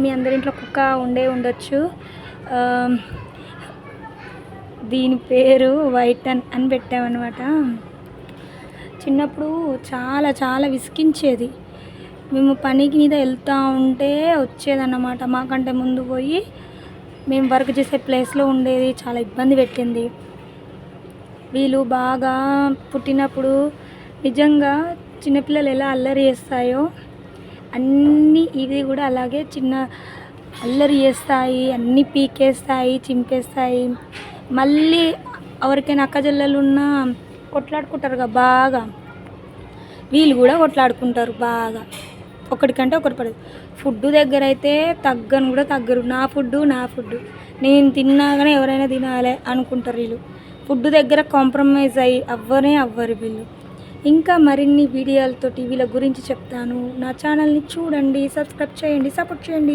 మీ అందరి ఇంట్లో కుక్క ఉండొచ్చు. ఆహ్, దీని పేరు వైట్ అని పెట్టామనమాట. చిన్నప్పుడు చాలా చాలా విసిగించేది. మేము పనికి మీద వెళ్తూ ఉంటే వచ్చేదన్నమాట. మాకంటే ముందు పోయి మేము వర్క్ చేసే ప్లేస్లో ఉండేది. చాలా ఇబ్బంది పెట్టింది. వీళ్ళు బాగా పుట్టినప్పుడు నిజంగా చిన్నపిల్లలు ఎలా అల్లరి చేస్తాయో అన్నీ ఇవి కూడా అలాగే చిన్న అల్లరి చేస్తాయి, అన్నీ పీకేస్తాయి, చింపేస్తాయి. మళ్ళీ ఎవరికైనా అక్కచెల్లెలు ఉన్నా కొట్లాడుకుంటారుగా బాగా, వీళ్ళు కూడా కొట్లాడుకుంటారు బాగా. ఒకటికంటే ఒకటి పడదు. ఫుడ్ దగ్గర అయితే తగ్గను కూడా తగ్గరు. నా ఫుడ్ నేను తిన్నాగానే ఎవరైనా తినాలి అనుకుంటారు వీళ్ళు. ఫుడ్ దగ్గర కాంప్రమైజ్ అవ్వరు వీళ్ళు. ఇంకా మరిన్ని వీడియోలతో వీళ్ళ గురించి చెప్తాను. నా ఛానల్ని చూడండి, సబ్స్క్రైబ్ చేయండి, సపోర్ట్ చేయండి.